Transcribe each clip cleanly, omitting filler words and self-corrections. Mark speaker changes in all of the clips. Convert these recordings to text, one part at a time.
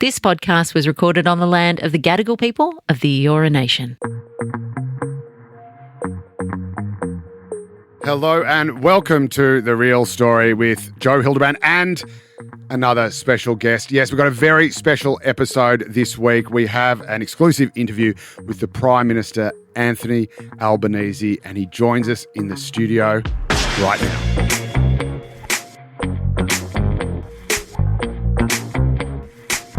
Speaker 1: This podcast was recorded on the land of the Gadigal people of the Eora Nation.
Speaker 2: Hello and welcome to The Real Story with Joe Hildebrand and another special guest. Yes, we've got a very special episode this week. We have an exclusive interview with the Prime Minister Anthony Albanese, and he joins us in the studio right now.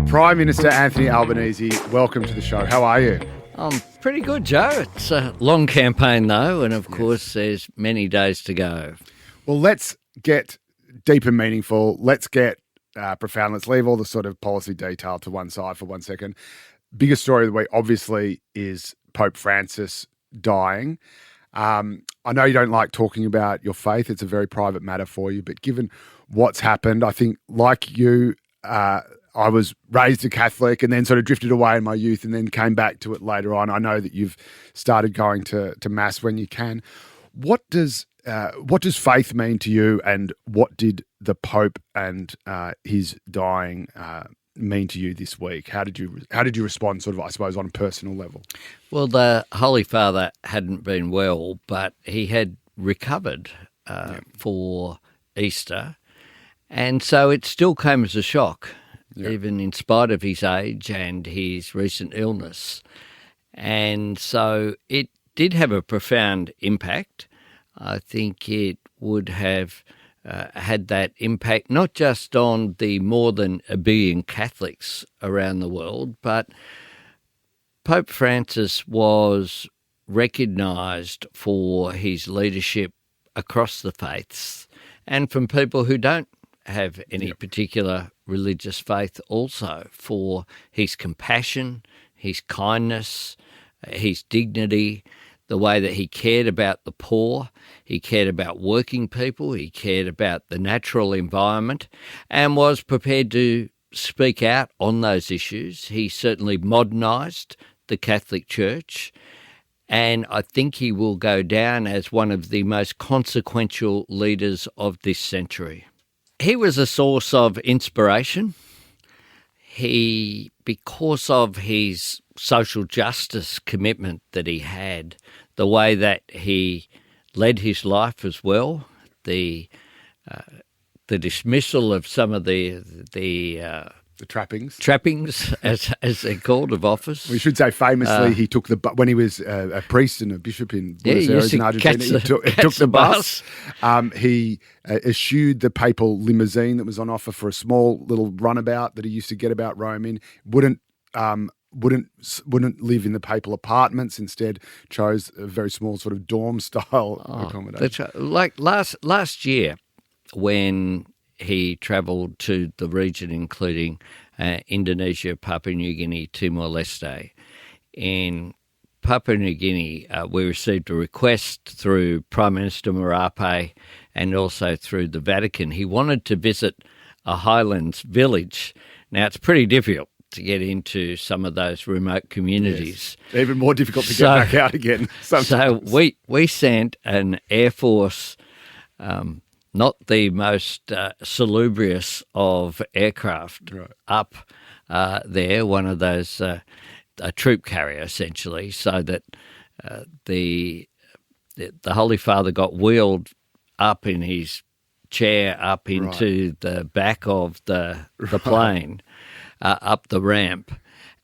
Speaker 2: Prime Minister Anthony Albanese, welcome to the show. How are you?
Speaker 3: I'm pretty good, Joe. It's a long campaign, though, and of course there's many days to go.
Speaker 2: Well, let's get deep and meaningful. Let's get profound. Let's leave all the sort of policy detail to one side for 1 second. Biggest story of the week, obviously, is Pope Francis dying. I know you don't like talking about your faith. It's a very private matter for you, but given what's happened, I think, like you, I was raised a Catholic and then sort of drifted away in my youth and then came back to it later on. I know that you've started going to Mass when you can. What does faith mean to you, and what did the Pope and his dying mean to you this week? How did you respond, sort of, I suppose, on a personal level?
Speaker 3: Well, the Holy Father hadn't been well, but he had recovered for Easter, and so it still came as a shock. Yep. Even in spite of his age and his recent illness. And so it did have a profound impact. I think it would have had that impact not just on the more than a billion Catholics around the world, but Pope Francis was recognised for his leadership across the faiths and from people who don't have any particular religious faith, also for his compassion, his kindness, his dignity, the way that he cared about the poor, he cared about working people, he cared about the natural environment, and was prepared to speak out on those issues. He certainly modernised the Catholic Church, and I think he will go down as one of the most consequential leaders of this century. He was a source of inspiration. Because of his social justice commitment that he had, the way that he led his life as well, the dismissal of some of the trappings, as they're called, of office.
Speaker 2: We should say famously he took when he was a priest and a bishop in Buenos Aires in Argentina. He took the bus. He eschewed the papal limousine that was on offer for a small little runabout that he used to get about Rome in. Wouldn't live in the papal apartments. Instead, chose a very small sort of dorm style accommodation.
Speaker 3: That's right. Like last year, when he travelled to the region, including Indonesia, Papua New Guinea, Timor-Leste. In Papua New Guinea, we received a request through Prime Minister Marape and also through the Vatican. He wanted to visit a highlands village. Now, it's pretty difficult to get into some of those remote communities.
Speaker 2: Yes. Even more difficult to get back out again sometimes.
Speaker 3: So we sent an Air Force, not the most salubrious of aircraft, up there, one of those, a troop carrier essentially, so that the Holy Father got wheeled up in his chair up into the back of the plane, up the ramp.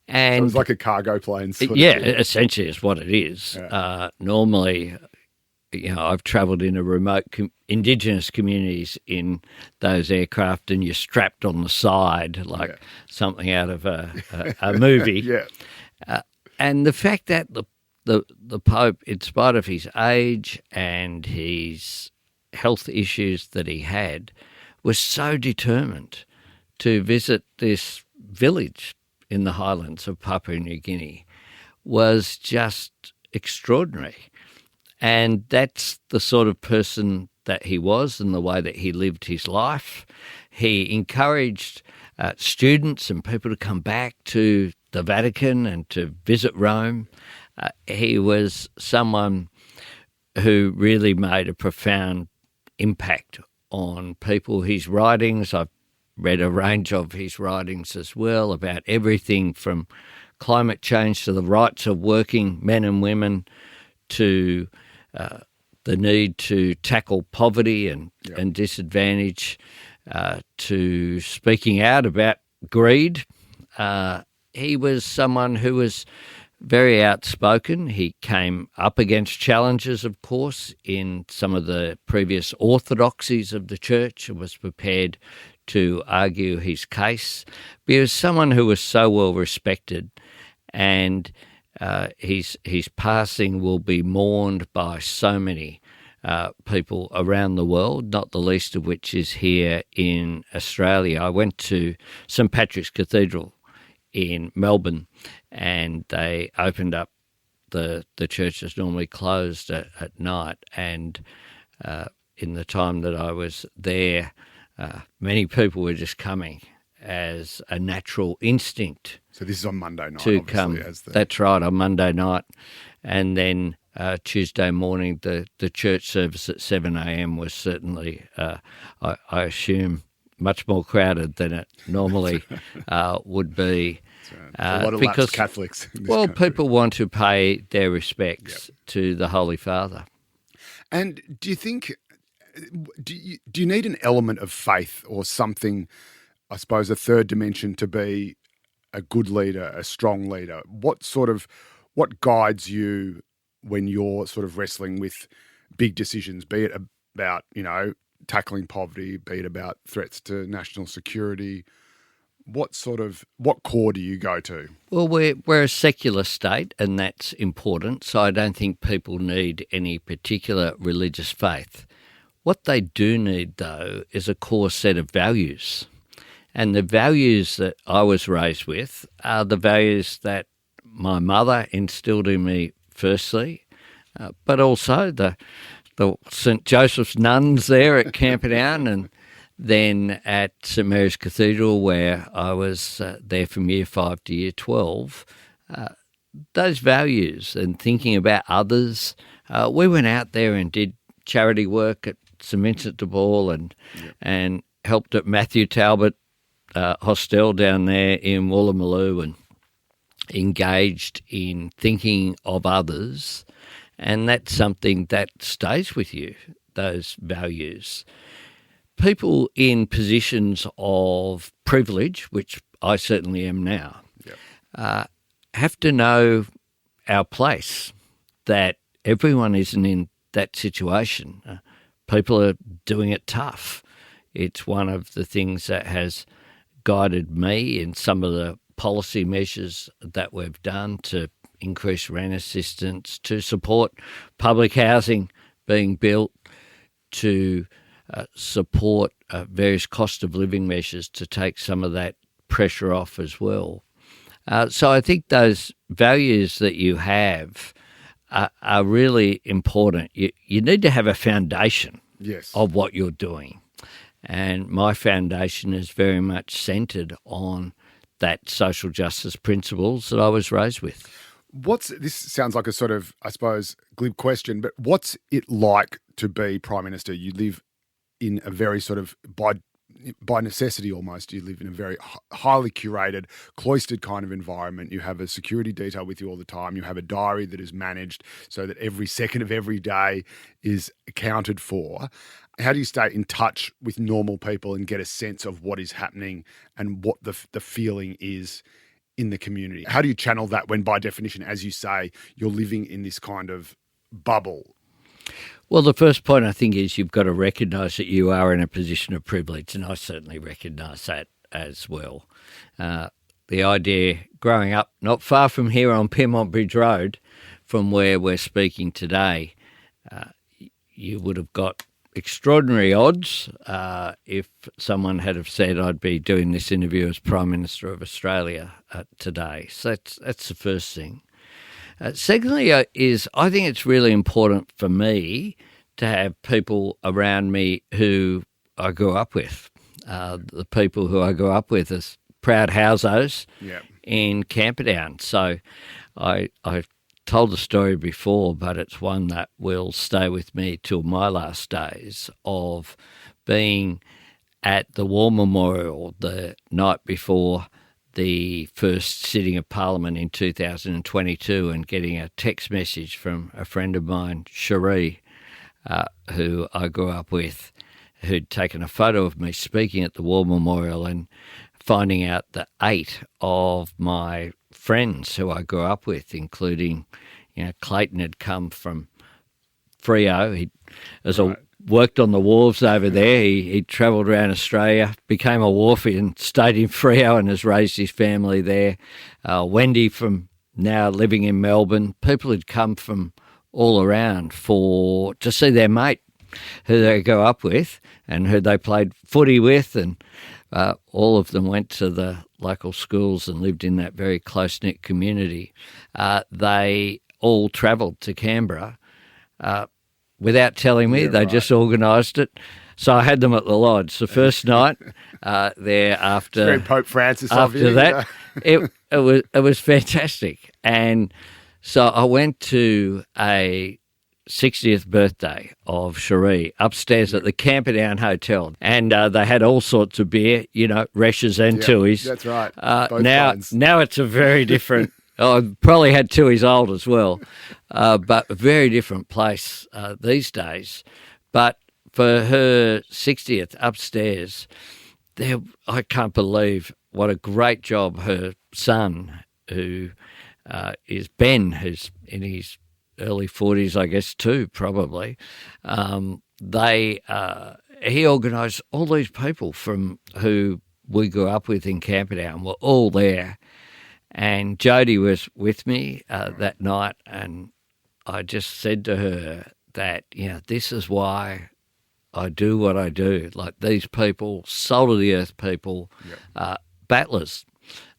Speaker 3: And
Speaker 2: so it was like a cargo plane.
Speaker 3: Essentially is what it is. Yeah. Normally, I've travelled in a remote Indigenous communities in those aircraft, and you're strapped on the side like something out of a movie. And the fact that the Pope, in spite of his age and his health issues that he had, was so determined to visit this village in the highlands of Papua New Guinea was just extraordinary. And that's the sort of person that he was and the way that he lived his life. He encouraged students and people to come back to the Vatican and to visit Rome. He was someone who really made a profound impact on people. His writings, I've read a range of his writings as well about everything from climate change to the rights of working men and women to the need to tackle poverty and disadvantage, to speaking out about greed. He was someone who was very outspoken. He came up against challenges, of course, in some of the previous orthodoxies of the church and was prepared to argue his case. But he was someone who was so well respected, and his passing will be mourned by so many people around the world, not the least of which is here in Australia. I went to St Patrick's Cathedral in Melbourne, and they opened up the church is normally closed at night, and in the time that I was there, many people were just coming as a natural instinct.
Speaker 2: So this is on Monday night,
Speaker 3: to come. That's right, on Monday night, and then Tuesday morning, the church service at 7 a.m. was certainly, I assume, much more crowded than it normally would be.
Speaker 2: A lot of lapsed Catholics in this country.
Speaker 3: People want to pay their respects to the Holy Father.
Speaker 2: And do you think, do you need an element of faith or something, I suppose, a third dimension to be a good leader, a strong leader? What guides you when you're sort of wrestling with big decisions, be it about, tackling poverty, be it about threats to national security? What core do you go to?
Speaker 3: Well, we're a secular state, and that's important, so I don't think people need any particular religious faith. What they do need, though, is a core set of values. And the values that I was raised with are the values that my mother instilled in me firstly, but also the St Joseph's nuns there at Camperdown, and then at St Mary's Cathedral, where I was there from year 5 to year 12, those values and thinking about others. We went out there and did charity work at St Vincent de Paul and helped at Matthew Talbot Hostel down there in Woolloomooloo, and engaged in thinking of others. And that's something that stays with you, those values. People in positions of privilege, which I certainly am now, have to know our place, that everyone isn't in that situation. People are doing it tough. It's one of the things that has guided me in some of the policy measures that we've done to increase rent assistance, to support public housing being built, to support various cost of living measures to take some of that pressure off as well. So I think those values that you have are really important. You need to have a foundation of what you're doing. And my foundation is very much centred on that social justice principles that I was raised with.
Speaker 2: This sounds like a sort of, I suppose, glib question, but what's it like to be Prime Minister? You live in a very sort of, by necessity almost, you live in a very highly curated, cloistered kind of environment. You have a security detail with you all the time. You have a diary that is managed so that every second of every day is accounted for. How do you stay in touch with normal people and get a sense of what is happening and what the feeling is in the community? How do you channel that when, by definition, as you say, you're living in this kind of bubble?
Speaker 3: Well, the first point, I think, is you've got to recognise that you are in a position of privilege, and I certainly recognise that as well. The idea, growing up not far from here on Pyrmont Bridge Road, from where we're speaking today, you would have got extraordinary odds if someone had have said I'd be doing this interview as Prime Minister of Australia today. So that's the first thing. Secondly, I think it's really important for me to have people around me who I grew up with. The people who I grew up with as proud houseos in Camperdown. So I've told the story before, but it's one that will stay with me till my last days, of being at the War Memorial the night before the first sitting of Parliament in 2022 and getting a text message from a friend of mine, Cherie, who I grew up with, who'd taken a photo of me speaking at the War Memorial, and finding out that 8 of my friends who I grew up with, including, Clayton had come from Freo. He worked on the wharves over there. He travelled around Australia, became a wharfie and stayed in Freo and has raised his family there. Wendy from now living in Melbourne. People had come from all around to see their mate who they grew up with and who they played footy with, and all of them went to the local schools and lived in that very close-knit community. They all travelled to Canberra without telling me. They just organised it. So I had them at the lodge. The first night there after
Speaker 2: very Pope Francis
Speaker 3: after
Speaker 2: of you,
Speaker 3: that, it was fantastic. And so I went to a 60th birthday of Cherie upstairs at the Camperdown Hotel, and they had all sorts of beer, Reshes and Tuis.
Speaker 2: That's right.
Speaker 3: Now it's a very different. I probably had Tui's old as well, but a very different place these days. But for her 60th upstairs, I can't believe what a great job her son, who is Ben, who's in his early 40s, I guess, too, probably. He organised all these people from who we grew up with in Camperdown were all there. And Jodie was with me that night, and I just said to her that, this is why I do what I do. Like, these people, soul-of-the-earth people, battlers,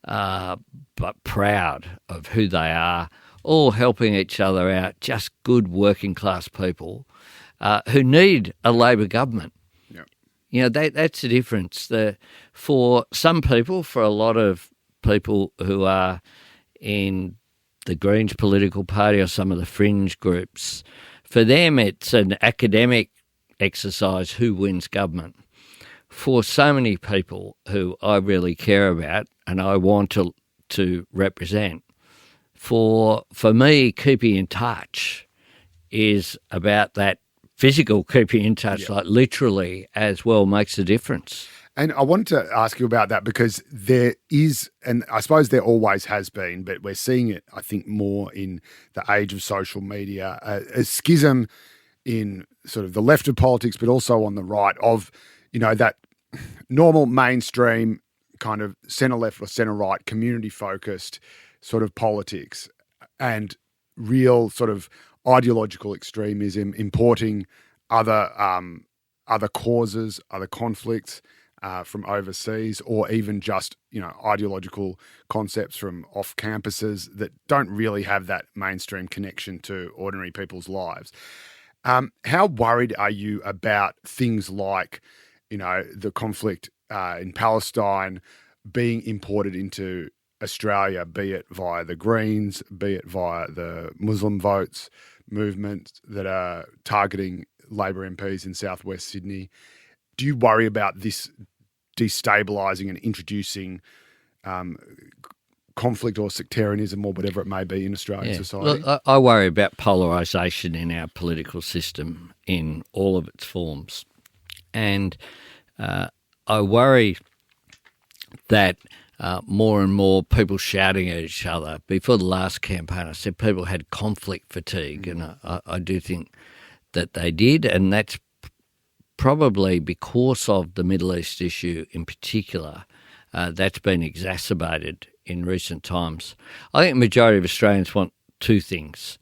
Speaker 3: but proud of who they are, all helping each other out, just good working-class people who need a Labor government. That's the difference. For some people, for a lot of people who are in the Greens political party or some of the fringe groups, for them it's an academic exercise who wins government. For so many people who I really care about and I want to represent, for me, keeping in touch is about that physical keeping in touch, like literally as well, makes a difference.
Speaker 2: And I wanted to ask you about that because there is, and I suppose there always has been, but we're seeing it, I think, more in the age of social media, a schism in sort of the left of politics, but also on the right of, that normal mainstream kind of centre-left or centre-right community-focused sort of politics and real sort of ideological extremism, importing other causes, other conflicts, from overseas, or even just, ideological concepts from off campuses that don't really have that mainstream connection to ordinary people's lives. How worried are you about things like, the conflict in Palestine being imported into Australia, be it via the Greens, be it via the Muslim votes movement that are targeting Labor MPs in southwest Sydney? Do you worry about this destabilising and introducing conflict or sectarianism or whatever it may be in Australian society?
Speaker 3: Look, I worry about polarisation in our political system in all of its forms. And I worry that more and more people shouting at each other. Before the last campaign, I said people had conflict fatigue, and I do think that they did, and that's probably because of the Middle East issue in particular. That's been exacerbated in recent times. I think the majority of Australians want two things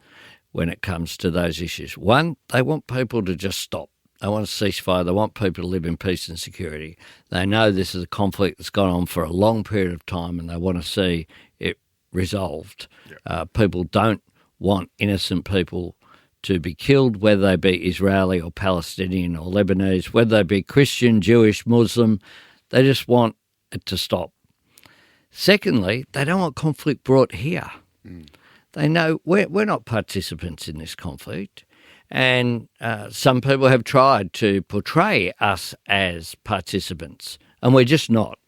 Speaker 3: when it comes to those issues. One, they want people to just stop. They want a ceasefire. They want people to live in peace and security. They know this is a conflict that's gone on for a long period of time and they want to see it resolved. Yep. People don't want innocent people to be killed, whether they be Israeli or Palestinian or Lebanese, whether they be Christian, Jewish, Muslim. They just want it to stop. Secondly, they don't want conflict brought here. They know we're not participants in this conflict. And some people have tried to portray us as participants, and we're just not.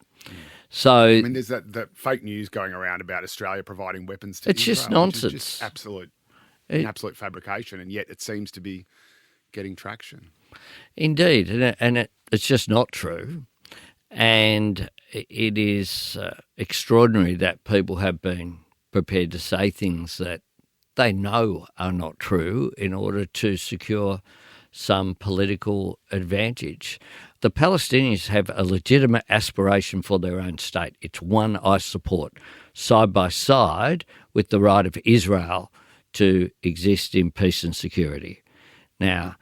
Speaker 3: So
Speaker 2: I mean, there's that fake news going around about Australia providing weapons to
Speaker 3: it's
Speaker 2: Israel,
Speaker 3: just nonsense.
Speaker 2: which is just absolute fabrication, and yet it seems to be getting traction.
Speaker 3: Indeed, and it's just not true. And it is extraordinary that people have been prepared to say things that they know are not true in order to secure some political advantage. The Palestinians have a legitimate aspiration for their own state. It's one I support, side by side with the right of Israel to exist in peace and security. Now,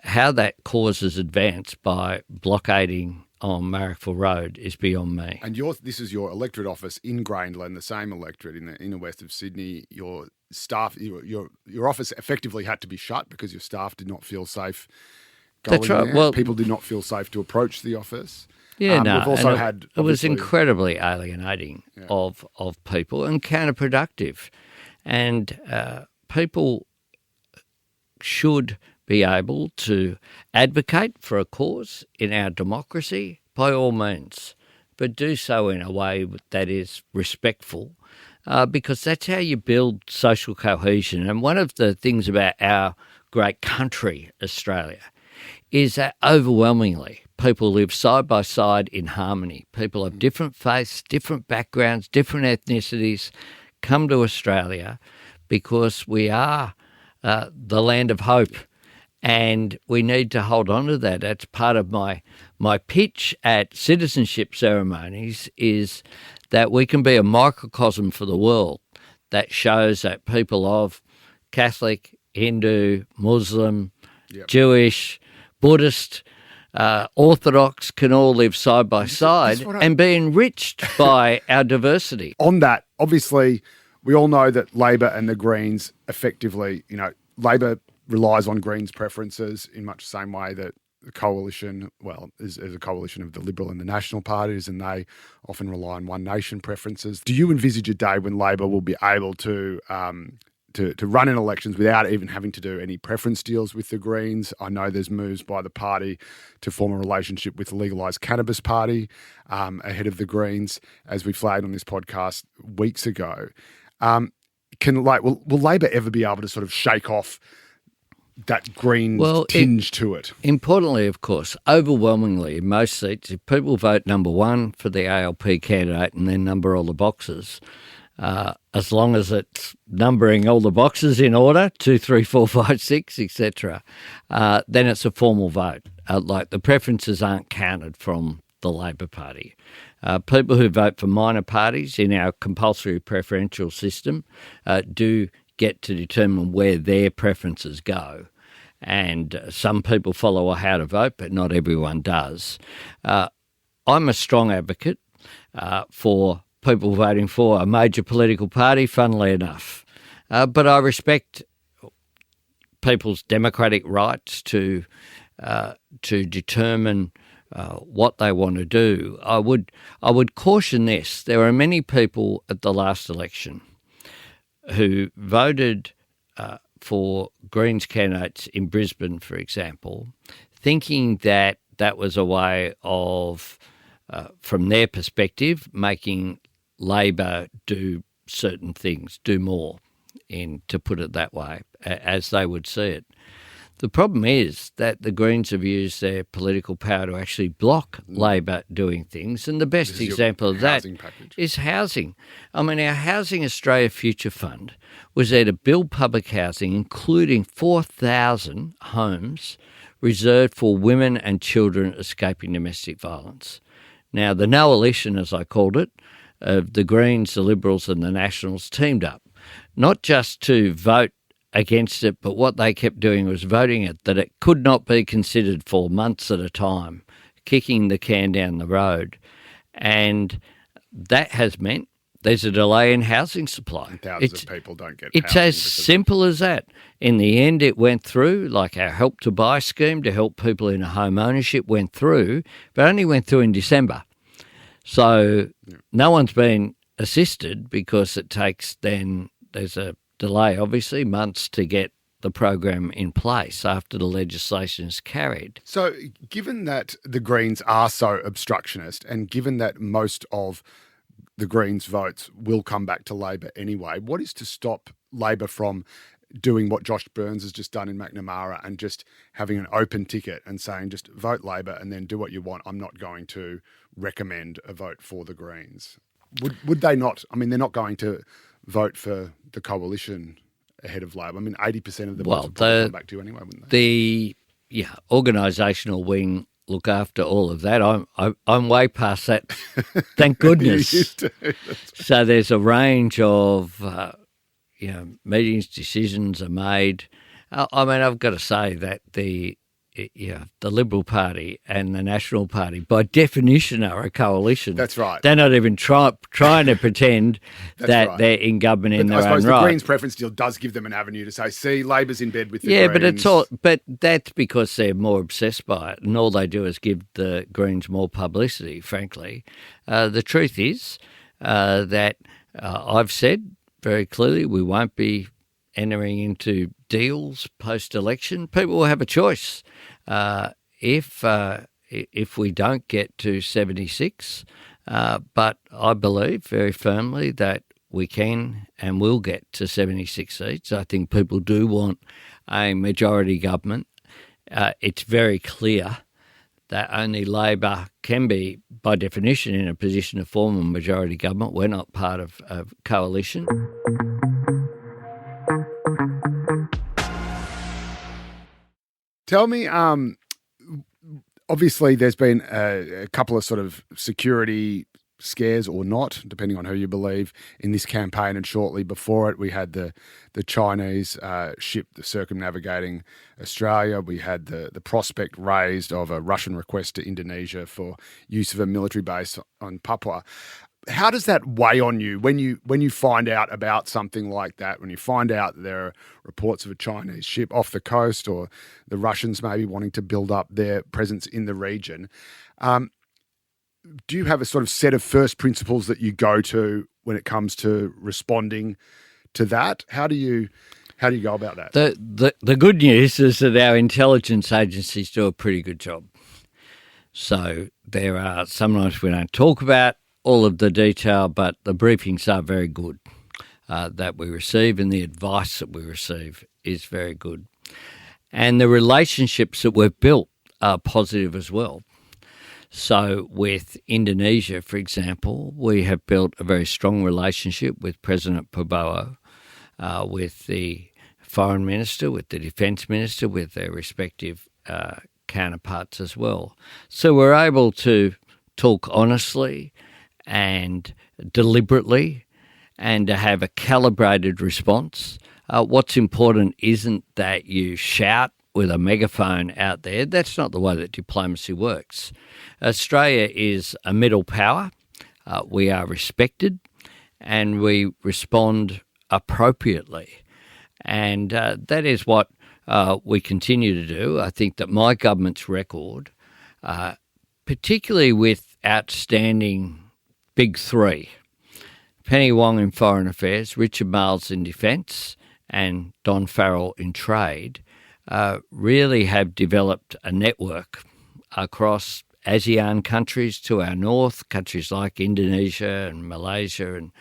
Speaker 3: how that causes advance by blockading on Marrickville Road is beyond me.
Speaker 2: And this is your electorate office in Grangeland, the same electorate in the inner west of Sydney. Your staff, your office effectively had to be shut because your staff did not feel safe going
Speaker 3: That's right.
Speaker 2: there.
Speaker 3: Well,
Speaker 2: people did not feel safe to approach the office.
Speaker 3: Yeah, no.
Speaker 2: We've also
Speaker 3: it was incredibly alienating of people and counterproductive. And people should be able to advocate for a cause in our democracy by all means, but do so in a way that is respectful, because that's how you build social cohesion. And one of the things about our great country, Australia, is that overwhelmingly people live side by side in harmony. People of different faiths, different backgrounds, different ethnicities come to Australia because we are the land of hope. And we need to hold on to that. That's part of my pitch at citizenship ceremonies, is that we can be a microcosm for the world that shows that people of Catholic, Hindu, Muslim, Jewish, Buddhist, Orthodox can all live side by side and be enriched by our diversity.
Speaker 2: On that, obviously, we all know that Labor and the Greens effectively, Labor relies on Greens preferences in much the same way that the coalition, is a coalition of the Liberal and the National parties, and they often rely on One Nation preferences. Do you envisage a day when Labor will be able to run in elections without even having to do any preference deals with the Greens? I know there's moves by the party to form a relationship with the Legalised Cannabis Party ahead of the Greens, as we flagged on this podcast weeks ago. Will Labor ever be able to sort of shake off that green tinge to it?
Speaker 3: Importantly, of course, overwhelmingly in most seats, if people vote number one for the ALP candidate and then number all the boxes, as long as it's numbering all the boxes in order, 2, 3, 4, 5, 6, etc., then it's a formal vote. Like the preferences aren't counted from the Labor Party. People who vote for minor parties in our compulsory preferential system do get to determine where their preferences go. And some people follow how to vote, but not everyone does. I'm a strong advocate for people voting for a major political party, funnily enough. But I respect people's democratic rights to determine what they want to do. I would caution this. There are many people at the last election who voted for Greens candidates in Brisbane, for example, thinking that that was a way of, from their perspective, making Labor do certain things, do more, to put it that way, as they would see it. The problem is that the Greens have used their political power to actually block Labor doing things, and the best example of that is housing. I mean, our Housing Australia Future Fund was there to build public housing, including 4,000 homes reserved for women and children escaping domestic violence. Now, the coalition, as I called it, of the Greens, the Liberals and the Nationals teamed up, not just to vote against it, but what they kept doing was voting it that it could not be considered for months at a time, kicking the can down the road. And that has meant there's a delay in housing supply.
Speaker 2: And thousands of people don't get
Speaker 3: It's as simple as that. In the end, it went through, like our Help to Buy scheme to help people in a home ownership went through, but only went through in December. So no one's been assisted because it takes then, there's a delay, obviously, months to get the program in place after the legislation is carried.
Speaker 2: So given that the Greens are so obstructionist and given that most of the Greens' votes will come back to Labor anyway, what is to stop Labor from doing what Josh Burns has just done in McNamara and just having an open ticket and saying just vote Labor and then do what you want? I'm not going to recommend a vote for the Greens. Would they not? I mean, they're not going to vote for the coalition ahead of Labor. I mean, 80% of the votes would probably come back to you anyway, wouldn't they?
Speaker 3: The organisational wing look after all of that. I'm way past that, thank goodness.
Speaker 2: You used to.
Speaker 3: So there's a range of meetings, decisions are made. I mean, I've got to say that the Liberal Party and the National Party, by definition, are a coalition.
Speaker 2: That's right.
Speaker 3: They're not even trying to pretend that
Speaker 2: right.
Speaker 3: they're in government in their own right.
Speaker 2: I suppose the Greens preference deal does give them an avenue to say, see, Labor's in bed with the Greens.
Speaker 3: But that's because they're more obsessed by it, and all they do is give the Greens more publicity, frankly. The truth is that I've said very clearly we won't be entering into deals post-election. People will have a choice. If we don't get to 76, but I believe very firmly that we can and will get to 76 seats. I think people do want a majority government. It's very clear that only Labor can be, by definition, in a position to form a majority government. We're not part of a coalition.
Speaker 2: Tell me, obviously there's been a couple of sort of security scares or not, depending on who you believe, in this campaign, and shortly before it we had the Chinese ship circumnavigating Australia. We had the prospect raised of a Russian request to Indonesia for use of a military base on Papua. How does that weigh on you when you find out about something like that, when you find out that there are reports of a Chinese ship off the coast or the Russians maybe wanting to build up their presence in the region? Do you have a sort of set of first principles that you go to when it comes to responding to that? How do you go about that?
Speaker 3: The good news is that our intelligence agencies do a pretty good job. So there are sometimes we don't talk about all of the detail, but the briefings are very good that we receive, and the advice that we receive is very good. And the relationships that we've built are positive as well. So with Indonesia, for example, we have built a very strong relationship with President Prabowo, with the Foreign Minister, with the Defence Minister, with their respective counterparts as well. So we're able to talk honestly and deliberately and to have a calibrated response. What's important isn't that you shout with a megaphone out there. That's not the way that diplomacy works. Australia is a middle power. We are respected and we respond appropriately. And that is what we continue to do. I think that my government's record, particularly with outstanding big three, Penny Wong in Foreign Affairs, Richard Marles in Defence and Don Farrell in Trade, really have developed a network across ASEAN countries to our north, countries like Indonesia and Malaysia and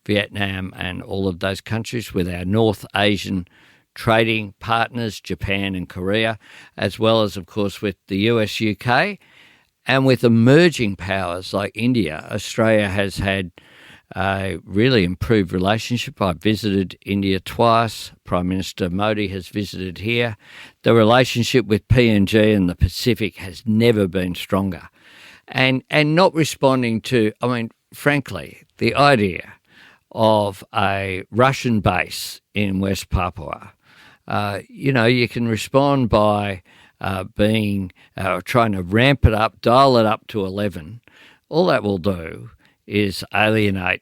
Speaker 3: Vietnam and all of those countries, with our North Asian trading partners, Japan and Korea, as well as, of course, with the US, UK, and with emerging powers like India. Australia has had a really improved relationship. I've visited India twice. Prime Minister Modi has visited here. The relationship with PNG and the Pacific has never been stronger. And not responding to, I mean, frankly, the idea of a Russian base in West Papua, you can respond by trying to ramp it up, dial it up to 11. All that will do is alienate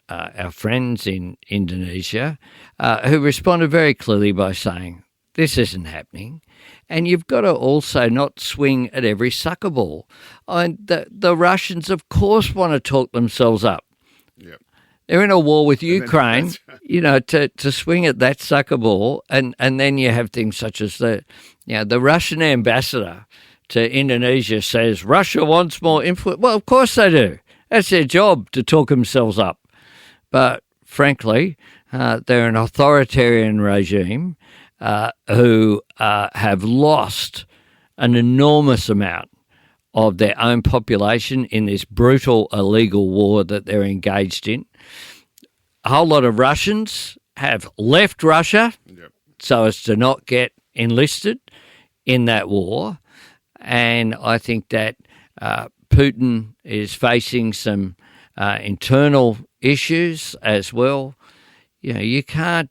Speaker 3: our friends in Indonesia, who responded very clearly by saying, this isn't happening. And you've got to also not swing at every sucker ball. I mean, the Russians, of course, want to talk themselves up.
Speaker 2: Yep.
Speaker 3: They're in a war with Ukraine,
Speaker 2: That's right.
Speaker 3: you know, to swing at that sucker ball. And then you have things such as the Russian ambassador to Indonesia says Russia wants more influence. Well, of course they do. That's their job, to talk themselves up. But frankly, they're an authoritarian regime who have lost an enormous amount of their own population in this brutal, illegal war that they're engaged in. A whole lot of Russians have left Russia so as to not get enlisted in that war. And I think that Putin is facing some internal issues as well. You know, you can't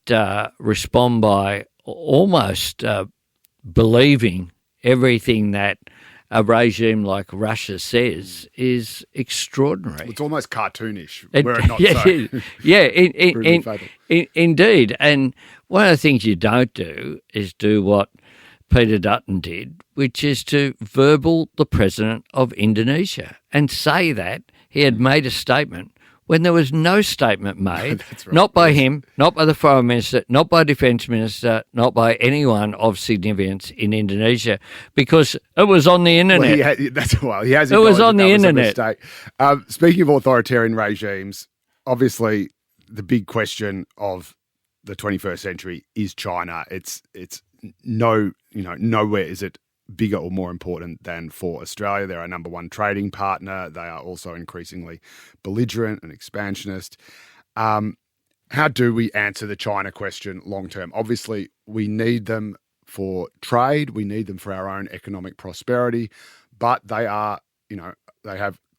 Speaker 3: respond by almost believing everything that a regime like Russia says is extraordinary.
Speaker 2: It's almost cartoonish, were it not so.
Speaker 3: Indeed. And one of the things you don't do is do what Peter Dutton did, which is to verbal the president of Indonesia and say that he had made a statement when there was no statement made,
Speaker 2: That's right.
Speaker 3: not by him, not by the Foreign Minister, not by Defence Minister, not by anyone of significance in Indonesia, because it was on the internet.
Speaker 2: He has.
Speaker 3: It was on the internet.
Speaker 2: Speaking of authoritarian regimes, obviously the big question of the 21st century is China. It's nowhere is it bigger or more important than for Australia. They're our number one trading partner. They are also increasingly belligerent and expansionist. How do we answer the China question long term? Obviously, we need them for trade. We need them for our own economic prosperity, but they have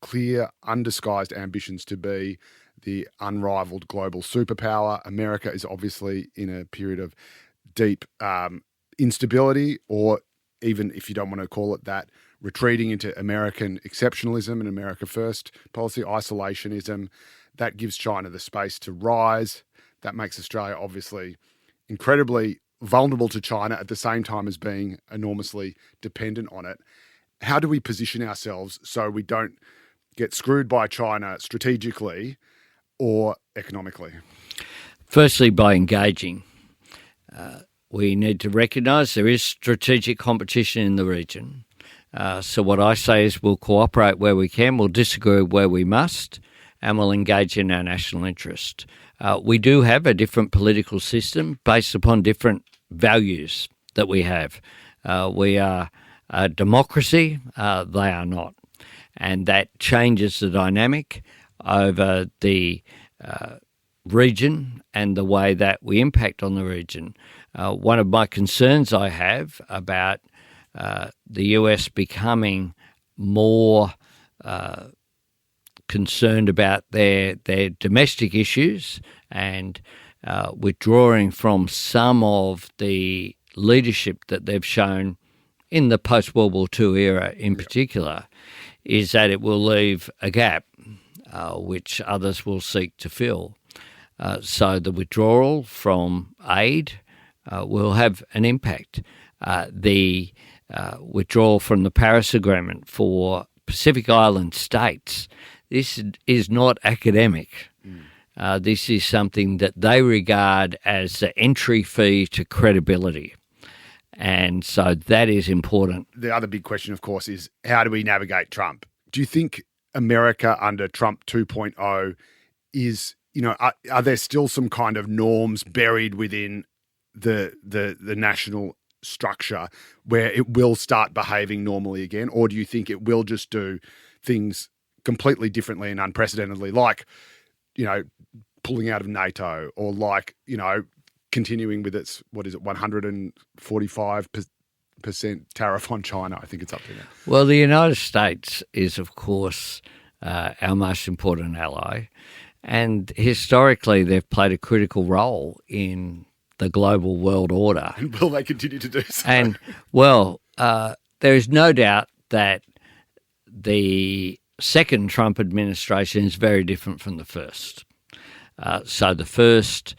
Speaker 2: clear, undisguised ambitions to be the unrivaled global superpower. America is obviously in a period of deep instability, or even if you don't want to call it that, retreating into American exceptionalism and America first policy, isolationism. That gives China the space to rise. That makes Australia obviously incredibly vulnerable to China at the same time as being enormously dependent on it. How do we position ourselves so we don't get screwed by China strategically or economically?
Speaker 3: Firstly, by engaging. We need to recognise there is strategic competition in the region. So what I say is we'll cooperate where we can, we'll disagree where we must, and we'll engage in our national interest. We do have a different political system based upon different values that we have. We are a democracy, they are not. And that changes the dynamic over the region and the way that we impact on the region. One of my concerns I have about the US becoming more concerned about their domestic issues and withdrawing from some of the leadership that they've shown in the post-World War II era in particular, is that it will leave a gap which others will seek to fill. So the withdrawal from aid will have an impact. The withdrawal from the Paris Agreement for Pacific Island states, this is not academic. This is something that they regard as the entry fee to credibility. And so that is important.
Speaker 2: The other big question, of course, is how do we navigate Trump? Do you think America under Trump 2.0 is, are there still some kind of norms buried within the national structure where it will start behaving normally again? Or do you think it will just do things completely differently and unprecedentedly, like, pulling out of NATO, or like, continuing with its, 145% tariff on China? I think it's up to now.
Speaker 3: Well, the United States is, of course, our most important ally. And historically, they've played a critical role in the global world order.
Speaker 2: And will they continue to do so?
Speaker 3: And, there is no doubt that the second Trump administration is very different from the first. So the first,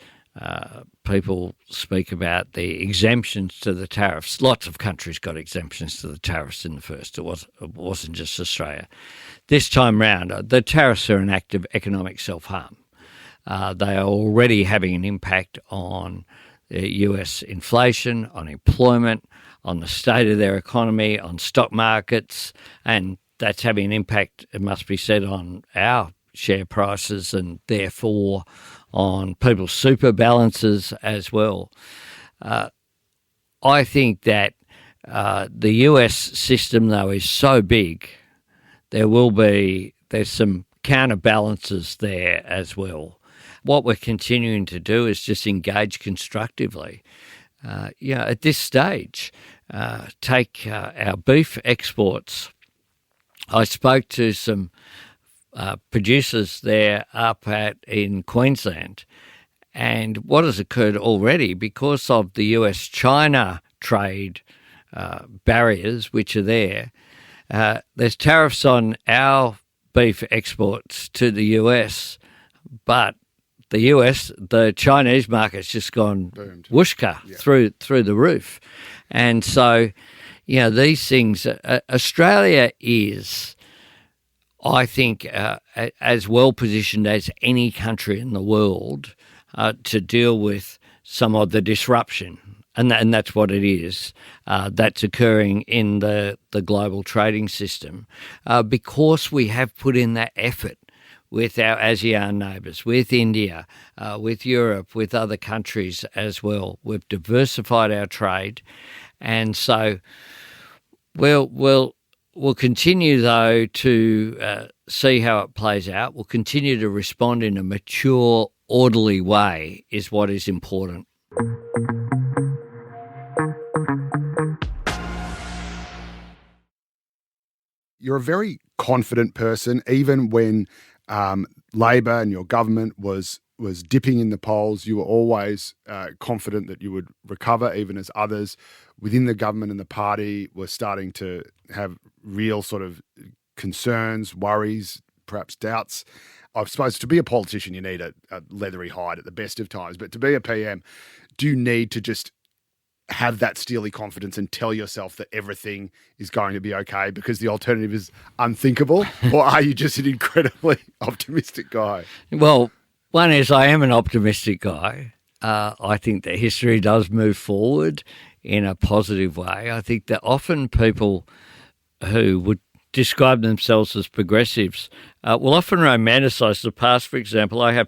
Speaker 3: people speak about the exemptions to the tariffs. Lots of countries got exemptions to the tariffs in the first. It wasn't just Australia. This time round, the tariffs are an act of economic self-harm. They are already having an impact on US inflation, on employment, on the state of their economy, on stock markets, and that's having an impact, it must be said, on our share prices and therefore on people's super balances as well. I think that the US system, though, is so big, there's some counterbalances there as well. What we're continuing to do is just engage constructively. At this stage, take our beef exports. I spoke to some producers there in Queensland, and what has occurred already because of the US-China trade barriers which are there, there's tariffs on our beef exports to the US, but the Chinese market's just gone whooshka through the roof. And so, these things, Australia is, I think, as well positioned as any country in the world to deal with some of the disruption. And that's what it is that's occurring in the global trading system because we have put in that effort with our ASEAN neighbours, with India, with Europe, with other countries as well. We've diversified our trade, and so we'll continue, though, to see how it plays out. We'll continue to respond in a mature, orderly way is what is important.
Speaker 2: You're a very confident person, even when Labor and your government was dipping in the polls. You were always confident that you would recover, even as others within the government and the party were starting to have real sort of concerns, worries, perhaps doubts. I suppose to be a politician, you need a leathery hide at the best of times. But to be a PM, do you need to just have that steely confidence and tell yourself that everything is going to be okay because the alternative is unthinkable? Or are you just an incredibly optimistic guy?
Speaker 3: Well, one is I am an optimistic guy. I think that history does move forward in a positive way. I think that often people who would describe themselves as progressives will often romanticise the past. For example, I have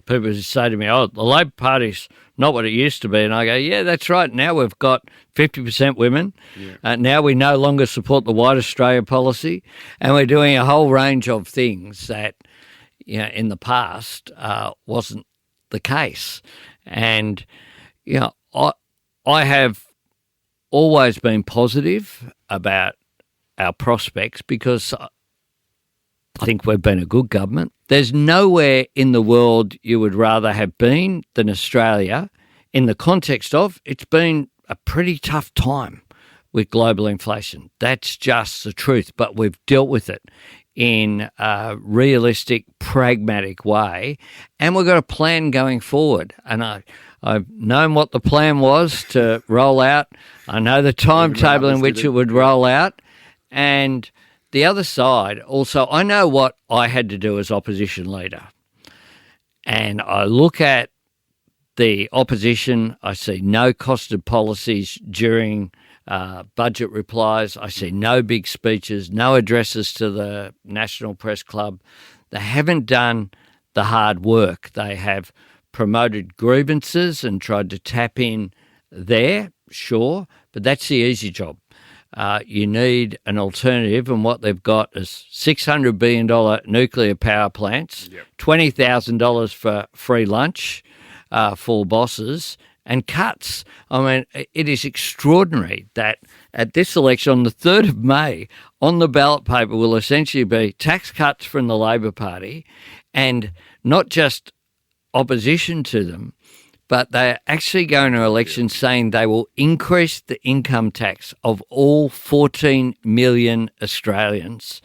Speaker 3: people who say to me, the Labor Party's not what it used to be. And I go, yeah, that's right. Now we've got 50% women. Yeah. Now we no longer support the White Australia policy. And we're doing a whole range of things that, in the past wasn't the case. And, I have always been positive about our prospects because I think we've been a good government. There's nowhere in the world you would rather have been than Australia in the context of it's been a pretty tough time with global inflation. That's just the truth, but we've dealt with it in a realistic, pragmatic way, and we've got a plan going forward. And I've known what the plan was to roll out. I know the timetable in which it would roll out, and the other side, also, I know what I had to do as opposition leader. And I look at the opposition, I see no costed policies during budget replies. I see no big speeches, no addresses to the National Press Club. They haven't done the hard work. They have promoted grievances and tried to tap in there, sure, but that's the easy job. You need an alternative, and what they've got is $600 billion nuclear power plants, $20,000 for free lunch for bosses, and cuts. I mean, it is extraordinary that at this election on the 3rd of May, on the ballot paper will essentially be tax cuts from the Labor Party, and not just opposition to them, but they're actually going to elections saying they will increase the income tax of all 14 million Australians.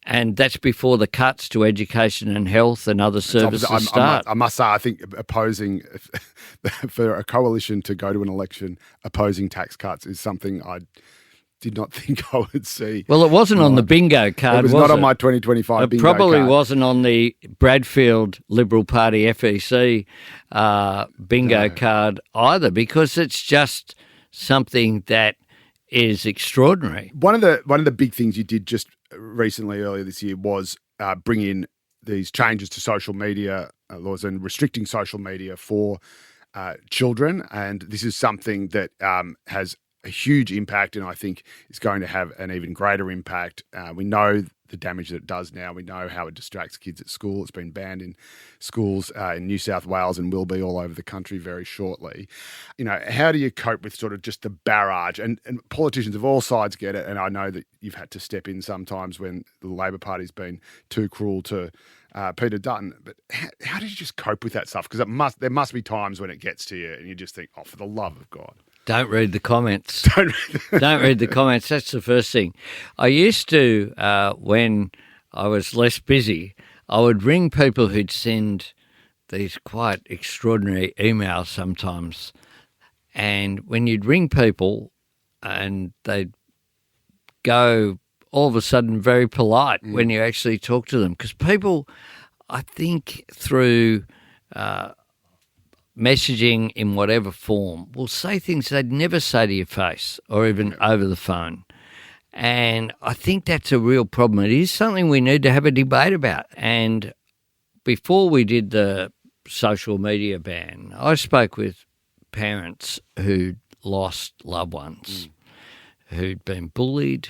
Speaker 3: And that's before the cuts to education and health and other services start.
Speaker 2: I must say, I think opposing, for a coalition to go to an election, opposing tax cuts is something did not think I would see.
Speaker 3: Well, it wasn't on the bingo card,
Speaker 2: It was not on my 2025
Speaker 3: It
Speaker 2: bingo
Speaker 3: probably
Speaker 2: card.
Speaker 3: wasn't on the Bradfield Liberal Party FEC bingo card either, because it's just something that is extraordinary.
Speaker 2: One of the big things you did just recently, earlier this year, was bring in these changes to social media laws and restricting social media for children. And this is something that has a huge impact, and I think is going to have an even greater impact. We know the damage that it does now. We know how it distracts kids at school. It's been banned in schools in New South Wales and will be all over the country very shortly. You know, how do you cope with sort of just the barrage? And politicians of all sides get it, and I know that you've had to step in sometimes when the Labor Party's been too cruel to Peter Dutton. But how do you just cope with that stuff? Because there must be times when it gets to you and you just think, oh, for the love of God.
Speaker 3: Don't read the comments. Don't read the comments. That's the first thing. I used to, when I was less busy, I would ring people who'd send these quite extraordinary emails sometimes. And when you'd ring people and they'd go all of a sudden very polite when you actually talk to them. Because people, I think, through messaging in whatever form, will say things they'd never say to your face or even over the phone. And I think that's a real problem. It is something we need to have a debate about. And before we did the social media ban, I spoke with parents who'd lost loved ones, who'd been bullied,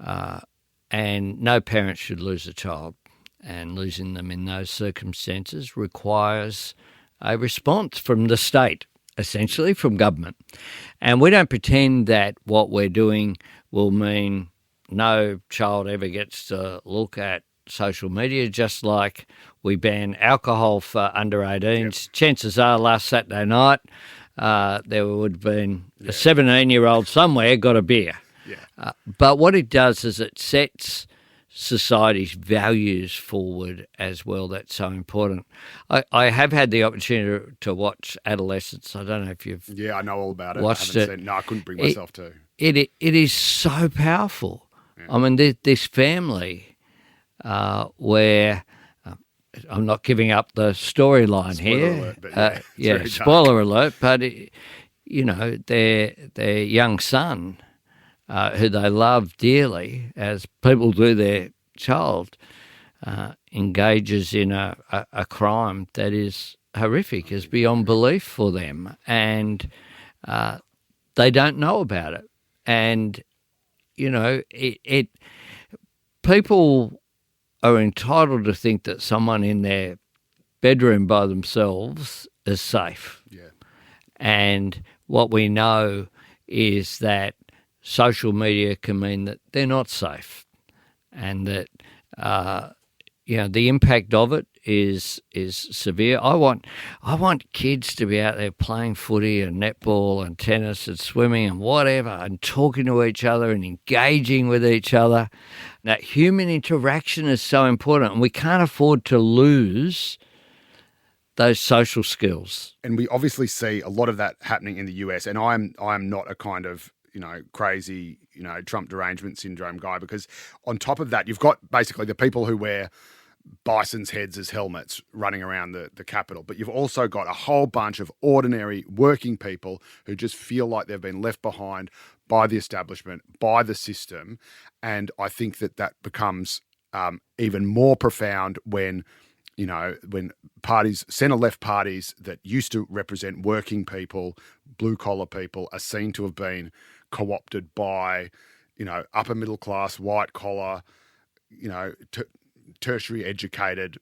Speaker 3: and no parent should lose a child. And losing them in those circumstances requires a response from the state, essentially from government. And we don't pretend that what we're doing will mean no child ever gets to look at social media, just like we ban alcohol for under 18s. Yep. Chances are last Saturday night there would have been a 17-year-old somewhere got a beer. Yeah. But what it does is it sets society's values forward as well. That's so important. I have had the opportunity to watch Adolescence. I don't know if you've
Speaker 2: I know all about it.
Speaker 3: Watched
Speaker 2: I haven't seen. No, I couldn't bring myself to.
Speaker 3: It is so powerful. Yeah. I mean, this family where I'm not giving up the storyline here.
Speaker 2: Alert,
Speaker 3: spoiler alert. But their young son, who they love dearly, as people do their child, engages in a crime that is horrific, is beyond belief for them, and they don't know about it. And people are entitled to think that someone in their bedroom by themselves is safe. Yeah. And what we know is that social media can mean that they're not safe, and that the impact of it is severe. I want kids to be out there playing footy and netball and tennis and swimming and whatever, and talking to each other and engaging with each other. That human interaction is so important, and we can't afford to lose those social skills.
Speaker 2: And we obviously see a lot of that happening in the US. And I'm not a kind of crazy, Trump derangement syndrome guy, because on top of that, you've got basically the people who wear bison's heads as helmets running around the Capitol, but you've also got a whole bunch of ordinary working people who just feel like they've been left behind by the establishment, by the system. And I think that becomes even more profound when parties, centre-left parties that used to represent working people, blue-collar people, are seen to have been co-opted by, upper middle-class, white-collar, tertiary educated,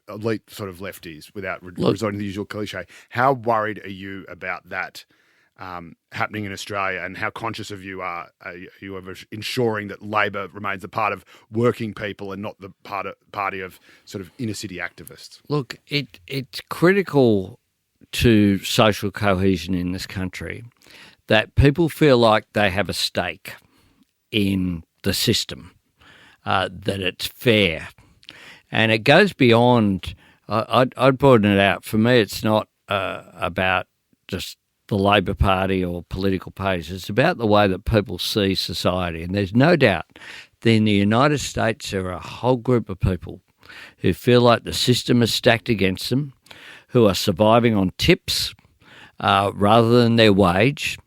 Speaker 2: elite sort of lefties, without resorting to the usual cliche. How worried are you about that happening in Australia, and how conscious of you are you of ensuring that Labor remains a part of working people and not the party of sort of inner city activists?
Speaker 3: Look, it's critical to social cohesion in this country that people feel like they have a stake in the system, that it's fair. And it goes beyond, I'd broaden it out. For me, it's not about just the Labor Party or political parties. It's about the way that people see society. And there's no doubt that in the United States there are a whole group of people who feel like the system is stacked against them, who are surviving on tips rather than their wage,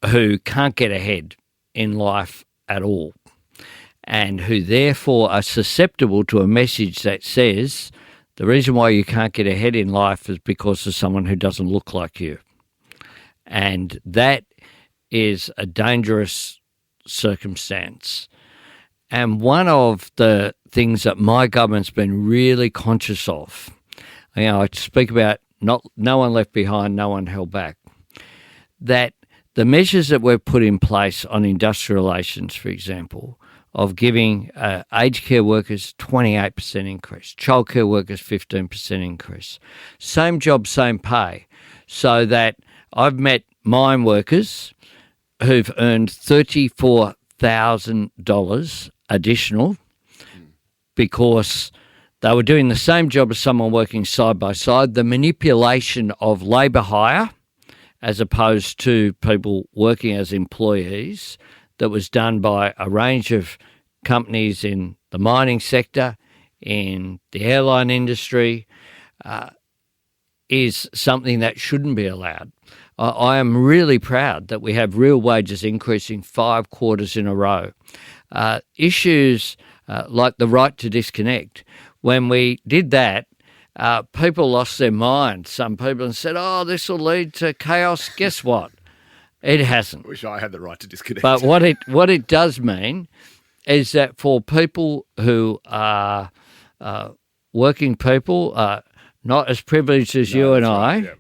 Speaker 3: who can't get ahead in life at all, and who therefore are susceptible to a message that says the reason why you can't get ahead in life is because of someone who doesn't look like you. And that is a dangerous circumstance. And one of the things that my government's been really conscious of, I speak about no one left behind, no one held back, that the measures that we've put in place on industrial relations, for example, of giving aged care workers 28% increase, childcare workers 15% increase, same job, same pay, so that I've met mine workers who've earned $34,000 additional because they were doing the same job as someone working side by side. The manipulation of labour hire as opposed to people working as employees that was done by a range of companies in the mining sector, in the airline industry, is something that shouldn't be allowed. I am really proud that we have real wages increasing 5 quarters in a row. Issues like the right to disconnect, when we did that, people lost their mind, some people, and said, this will lead to chaos. Guess what? It hasn't.
Speaker 2: I wish I had the right to disconnect.
Speaker 3: But what it does mean is that for people who are working people, not as privileged as you and I,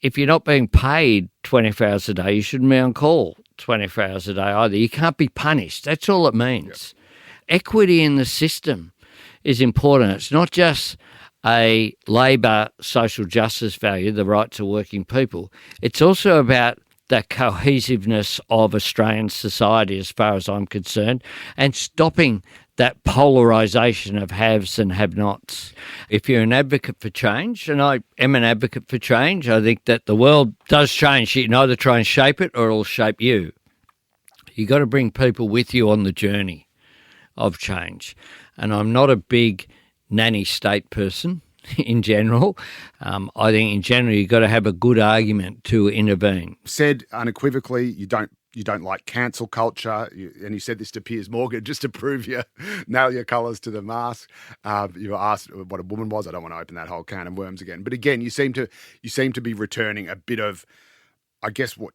Speaker 3: if you're not being paid 24 hours a day, you shouldn't be on call 24 hours a day either. You can't be punished. That's all it means. Yep. Equity in the system is important. It's not just a labour social justice value, the rights of working people. It's also about the cohesiveness of Australian society as far as I'm concerned, and stopping that polarisation of haves and have-nots. If you're an advocate for change, and I am an advocate for change, I think that the world does change. You can either try and shape it or it'll shape you. You've got to bring people with you on the journey of change. And I'm not a big nanny state person in general. I think in general you've got to have a good argument to intervene.
Speaker 2: Said unequivocally, you don't like cancel culture, and you said this to Piers Morgan just to prove you nail your colours to the mast. You were asked what a woman was. I don't want to open that whole can of worms again. But again, you seem to be returning a bit of, I guess, what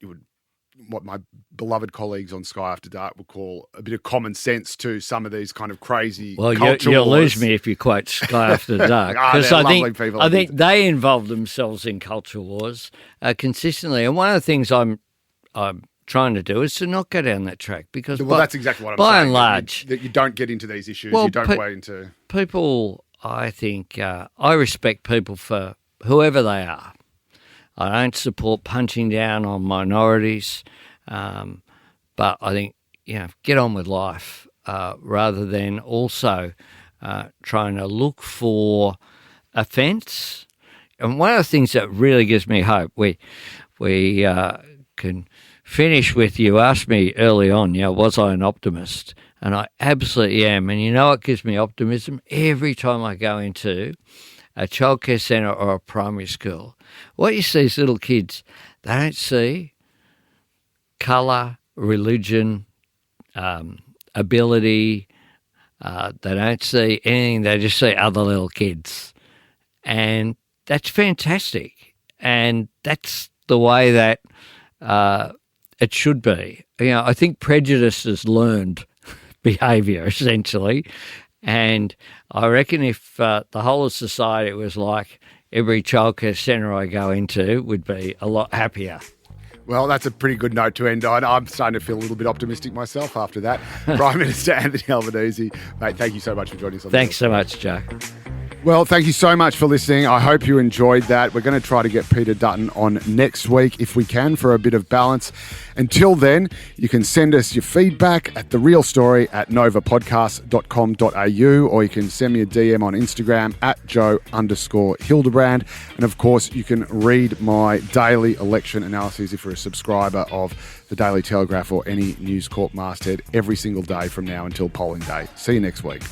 Speaker 2: my beloved colleagues on Sky After Dark would call a bit of common sense to some of these kind of crazy culture
Speaker 3: you'll
Speaker 2: wars.
Speaker 3: lose me if you quote Sky After Dark.
Speaker 2: Because
Speaker 3: I think they involve themselves in culture wars consistently. And one of the things I'm trying to do is to not go down that track, because
Speaker 2: that's exactly what I'm saying.
Speaker 3: By and large,
Speaker 2: that you don't get into these issues. You don't wade into
Speaker 3: people. I think I respect people for whoever they are. I don't support punching down on minorities, but I think get on with life rather than also trying to look for offence. And one of the things that really gives me hope, we can finish with, you asked me early on, was I an optimist? And I absolutely am. And you know what gives me optimism? Every time I go into a childcare centre or a primary school, what you see is little kids, they don't see colour, religion, ability, they don't see anything, they just see other little kids. And that's fantastic. And that's the way that it should be. I think prejudice is learned behaviour, essentially. And I reckon if the whole of society was like every childcare centre I go into, would be a lot happier.
Speaker 2: Well, that's a pretty good note to end on. I'm starting to feel a little bit optimistic myself after that. Prime Minister Anthony Albanese, mate, thank you so much for joining us on
Speaker 3: Thanks so much, Jack.
Speaker 2: Well, thank you so much for listening. I hope you enjoyed that. We're going to try to get Peter Dutton on next week if we can for a bit of balance. Until then, you can send us your feedback at therealstory@novapodcast.com.au, or you can send me a DM on Instagram at Joe_Hildebrand. And of course, you can read my daily election analyses if you're a subscriber of the Daily Telegraph or any News Corp masthead every single day from now until polling day. See you next week.